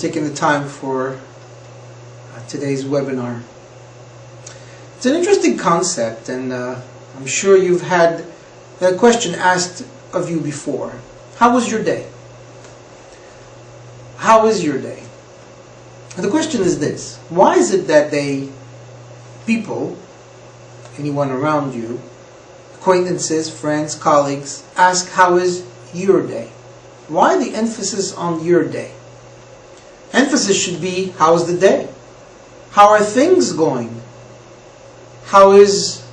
taking the time for today's webinar. It's an interesting concept, and I'm sure you've had that question asked of you before. How was your day? How is your day? The question is this: why is it that people, anyone around you, acquaintances, friends, colleagues, ask how is your day? Why the emphasis on your day? Emphasis should be, how's the day? How are things going? How is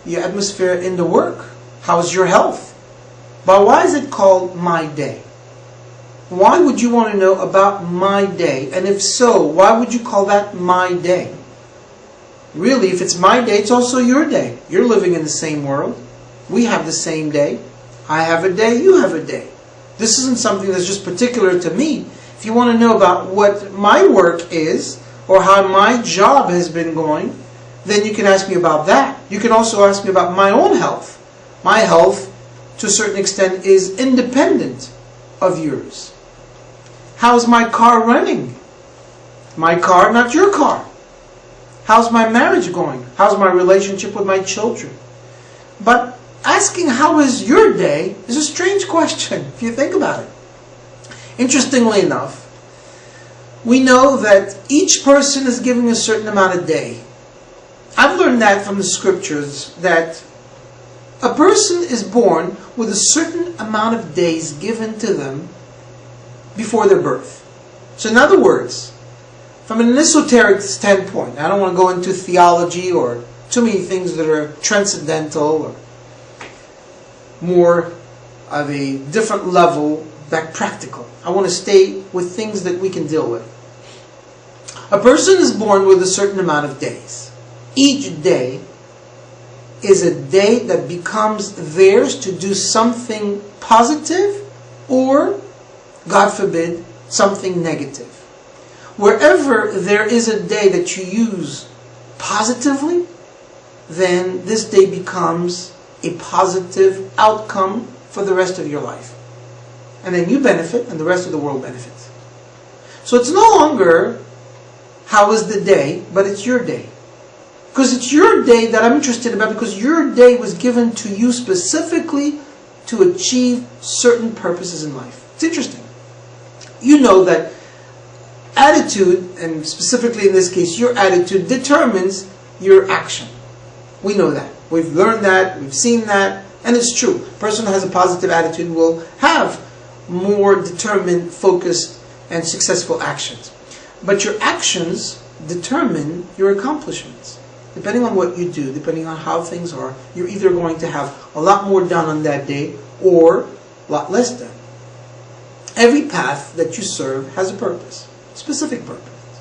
the atmosphere in the work? How's your health? But why is it called my day? Why would you want to know about my day? And if so, why would you call that my day? Really, if it's my day, it's also your day. You're living in the same world. We have the same day. I have a day, you have a day. This isn't something that's just particular to me. If you want to know about what my work is, or how my job has been going, then you can ask me about that. You can also ask me about my own health. My health, to a certain extent, is independent of yours. How's my car running? My car, not your car. How's my marriage going? How's my relationship with my children? But asking how is your day is a strange question if you think about it. Interestingly enough, we know that each person is given a certain amount of day. I've learned that from the scriptures, that a person is born with a certain amount of days given to them before their birth. So in other words, from an esoteric standpoint, I don't want to go into theology or too many things that are transcendental or more of a different level, back practical. I want to stay with things that we can deal with. A person is born with a certain amount of days. Each day is a day that becomes theirs to do something positive or, God forbid, something negative. Wherever there is a day that you use positively, then this day becomes a positive outcome for the rest of your life. And then you benefit and the rest of the world benefits. So it's no longer how was the day, but it's your day. Because it's your day that I'm interested about, because your day was given to you specifically to achieve certain purposes in life. It's interesting. You know that attitude, and specifically in this case, your attitude determines your action. We know that. We've learned that, we've seen that, and it's true. A person who has a positive attitude will have more determined, focused, and successful actions. But your actions determine your accomplishments. Depending on what you do, depending on how things are, you're either going to have a lot more done on that day or a lot less done. Every path that you serve has a purpose, a specific purpose.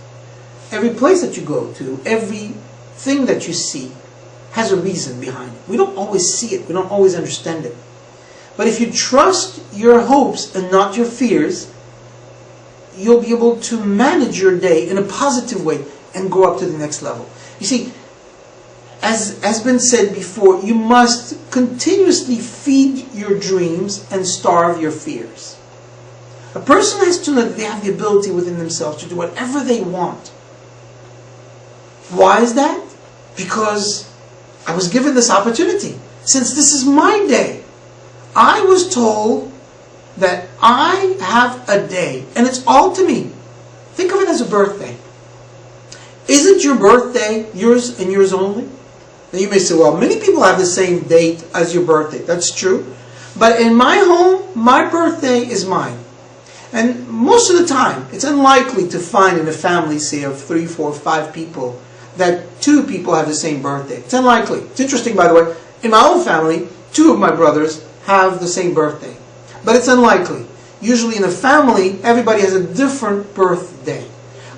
Every place that you go to, everything that you see has a reason behind it. We don't always see it, we don't always understand it. But if you trust your hopes and not your fears, you'll be able to manage your day in a positive way and go up to the next level. You see, as has been said before, you must continuously feed your dreams and starve your fears. A person has to know that they have the ability within themselves to do whatever they want. Why is that? Because I was given this opportunity. Since this is my day, I was told that I have a day, and it's all to me. Think of it as a birthday. Isn't your birthday yours and yours only? Now you may say, well, many people have the same date as your birthday. That's true. But in my home, my birthday is mine. And most of the time, it's unlikely to find in a family, say, of 3, 4, 5 people, that 2 people have the same birthday. It's unlikely. It's interesting, by the way. In my own family, 2 of my brothers have the same birthday. But it's unlikely. Usually in a family, everybody has a different birthday.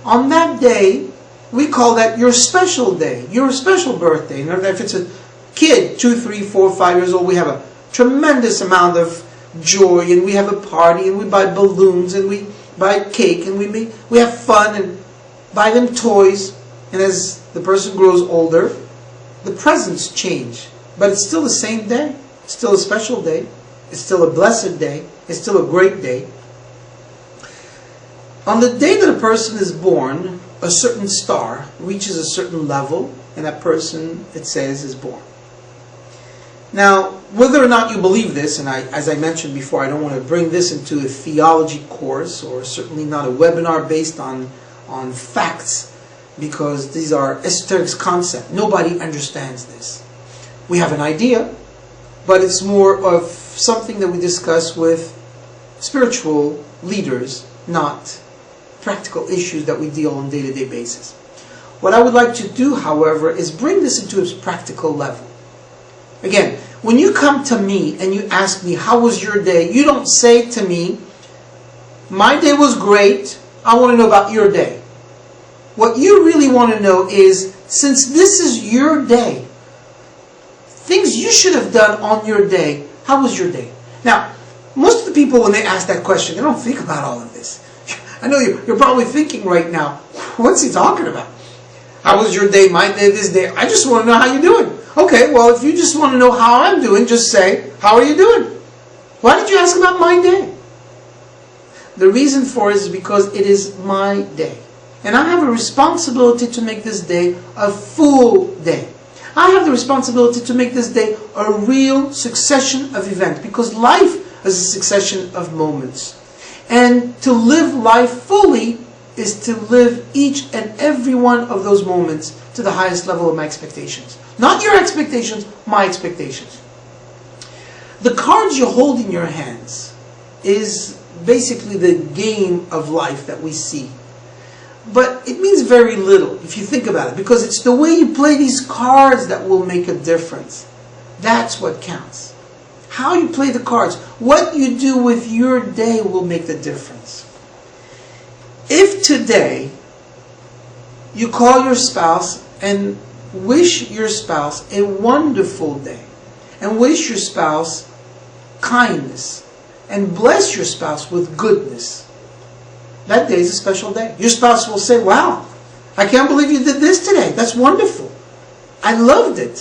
On that day, we call that your special day, your special birthday. And if it's a kid, 2, 3, 4, 5 years old, we have a tremendous amount of joy, and we have a party, and we buy balloons, and we buy cake, and we have fun, and buy them toys. And as the person grows older, the presents change. But it's still the same day. It's still a special day. It's still a blessed day. It's still a great day. On the day that a person is born, a certain star reaches a certain level, and that person, it says, is born. Now, whether or not you believe this, and as I mentioned before, I don't want to bring this into a theology course, or certainly not a webinar based on facts, because these are esoteric concepts. Nobody understands this. We have an idea, but it's more of something that we discuss with spiritual leaders, not practical issues that we deal on a day-to-day basis. What I would like to do, however, is bring this into its practical level. Again, when you come to me and you ask me, how was your day? You don't say to me, my day was great, I want to know about your day. What you really want to know is, since this is your day, things you should have done on your day, how was your day? Now, most of the people, when they ask that question, they don't think about all of this. I know you're probably thinking right now, what's he talking about? How was your day, my day, this day? I just want to know how you're doing. Okay, well, if you just want to know how I'm doing, just say, how are you doing? Why did you ask about my day? The reason for it is because it is my day. And I have a responsibility to make this day a full day. I have the responsibility to make this day a real succession of events, because life is a succession of moments. And to live life fully is to live each and every one of those moments to the highest level of my expectations. Not your expectations, my expectations. The cards you hold in your hands is basically the game of life that we see. But it means very little if you think about it, because it's the way you play these cards that will make a difference. That's what counts. How you play the cards, what you do with your day will make the difference. If today you call your spouse and wish your spouse a wonderful day, and wish your spouse kindness, and bless your spouse with goodness, that day is a special day. Your spouse will say, wow, I can't believe you did this today. That's wonderful. I loved it.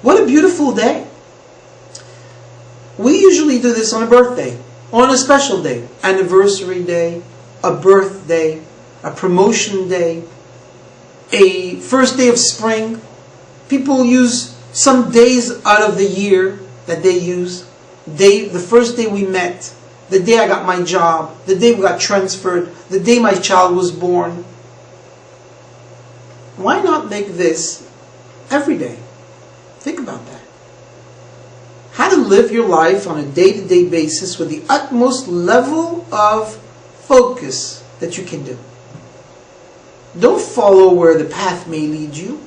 What a beautiful day. We usually do this on a birthday, on a special day, anniversary day, a birthday, a promotion day, a first day of spring. People use some days out of the year that they use. The first day we met, the day I got my job, the day we got transferred, the day my child was born. Why not make this every day? Think about that. How to live your life on a day-to-day basis with the utmost level of focus that you can do. Don't follow where the path may lead you.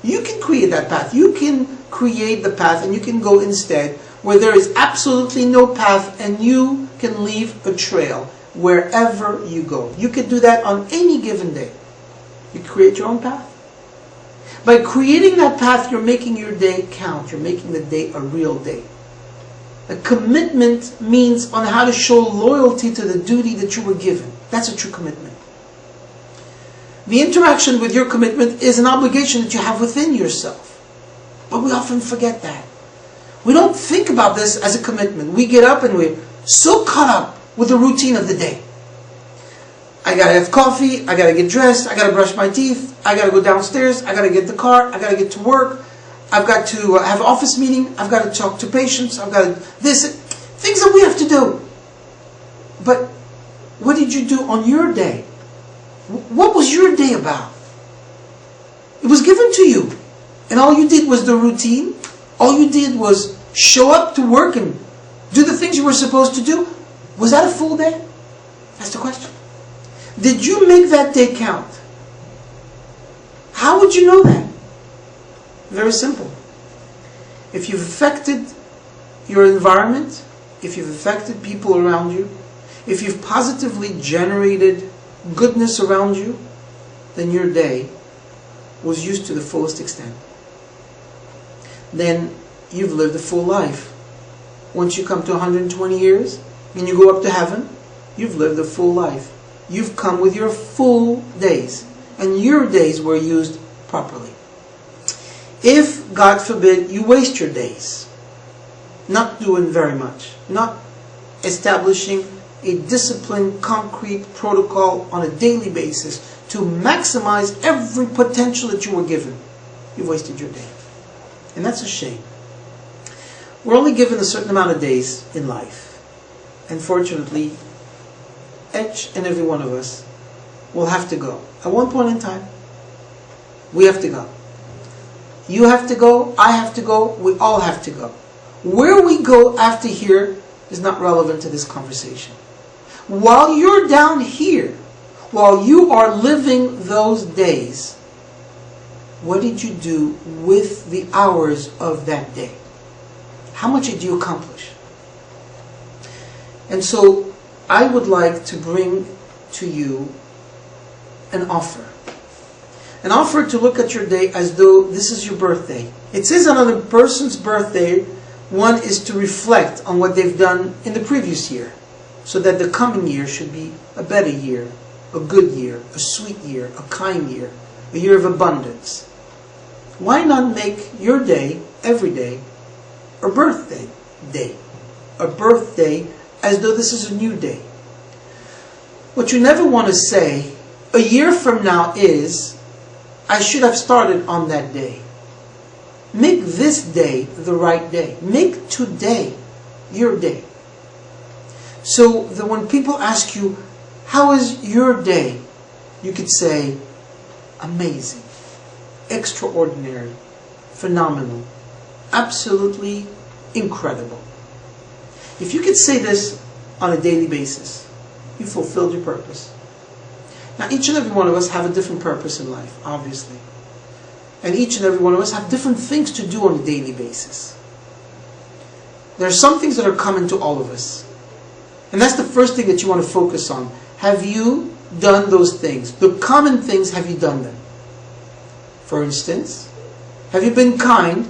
You can create that path. You can create the path, and you can go instead where there is absolutely no path, and you can leave a trail wherever you go. You can do that on any given day. You create your own path. By creating that path, you're making your day count. You're making the day a real day. A commitment means on how to show loyalty to the duty that you were given. That's a true commitment. The interaction with your commitment is an obligation that you have within yourself. But we often forget that. We don't think about this as a commitment. We get up and we're so caught up with the routine of the day. I gotta have coffee, I gotta get dressed, I gotta brush my teeth, I gotta go downstairs, I gotta get the car, I gotta get to work, I've got to have an office meeting, I've got to talk to patients, I've got to this, things that we have to do. But what did you do on your day? What was your day about? It was given to you. And all you did was the routine. All you did was show up to work and do the things you were supposed to do. Was that a full day? That's the question. Did you make that day count? How would you know that? Very simple. If you've affected your environment, if you've affected people around you, if you've positively generated goodness around you, then your day was used to the fullest extent. Then you've lived a full life. Once you come to 120 years and you go up to heaven, you've lived a full life. You've come with your full days, and your days were used properly. If, God forbid, you waste your days not doing very much, not establishing a disciplined, concrete protocol on a daily basis to maximize every potential that you were given, you've wasted your day. And that's a shame. We're only given a certain amount of days in life. And fortunately, each and every one of us will have to go. At one point in time, we have to go. You have to go, I have to go, we all have to go. Where we go after here is not relevant to this conversation. While you're down here, while you are living those days, what did you do with the hours of that day? How much did you accomplish? And so I would like to bring to you an offer. An offer to look at your day as though this is your birthday. It says on a person's birthday, one is to reflect on what they've done in the previous year, so that the coming year should be a better year, a good year, a sweet year, a kind year, a year of abundance. Why not make your day, every day, a birthday day? A birthday as though this is a new day. What you never want to say a year from now is, I should have started on that day. Make this day the right day. Make today your day. So that when people ask you, how is your day? You could say, amazing, extraordinary, phenomenal, absolutely incredible. If you could say this on a daily basis, you fulfilled your purpose. Now, each and every one of us have a different purpose in life, obviously. And each and every one of us have different things to do on a daily basis. There are some things that are common to all of us. And that's the first thing that you want to focus on. Have you done those things? The common things, have you done them? For instance, have you been kind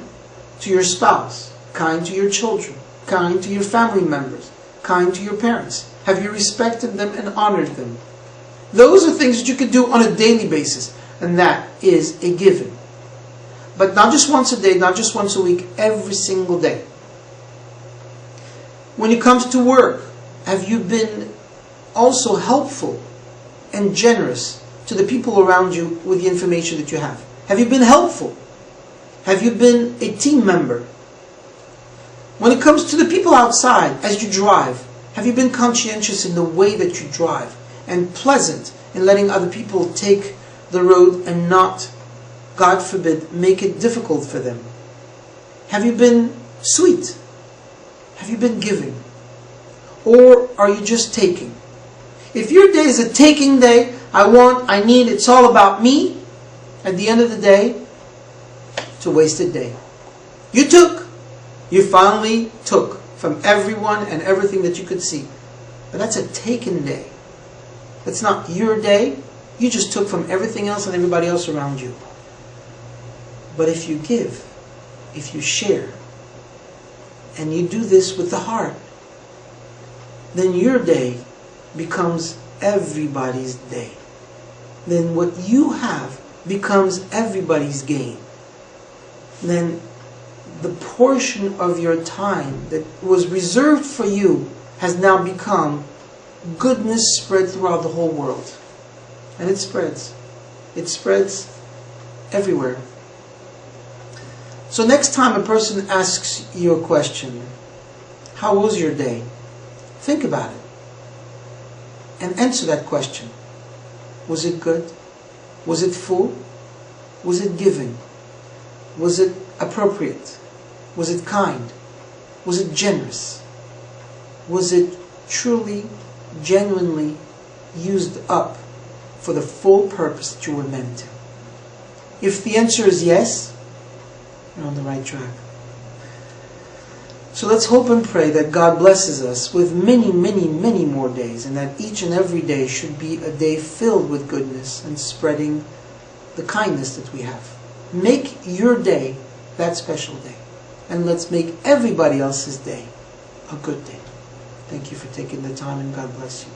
to your spouse? Kind to your children? Kind to your family members? Kind to your parents? Have you respected them and honored them? Those are things that you can do on a daily basis. And that is a given. But not just once a day, not just once a week, every single day. When it comes to work, have you been also helpful and generous to the people around you with the information that you have? Have you been helpful? Have you been a team member? When it comes to the people outside, as you drive, have you been conscientious in the way that you drive and pleasant in letting other people take the road and not, God forbid, make it difficult for them? Have you been sweet? Have you been giving? Or are you just taking? If your day is a taking day, I want, I need, it's all about me, at the end of the day, it's a wasted day. You took. You finally took from everyone and everything that you could see. But that's a taken day. That's not your day. You just took from everything else and everybody else around you. But if you give, if you share, and you do this with the heart, then your day becomes everybody's day. Then what you have becomes everybody's gain. Then the portion of your time that was reserved for you has now become goodness spread throughout the whole world. And it spreads. It spreads everywhere. So next time a person asks you a question, how was your day? Think about it. And answer that question. Was it good? Was it full? Was it giving? Was it appropriate? Was it kind? Was it generous? Was it truly, genuinely used up for the full purpose that you were meant to? If the answer is yes, you're on the right track. So let's hope and pray that God blesses us with many, many, many more days, and that each and every day should be a day filled with goodness and spreading the kindness that we have. Make your day that special day. And let's make everybody else's day a good day. Thank you for taking the time, and God bless you.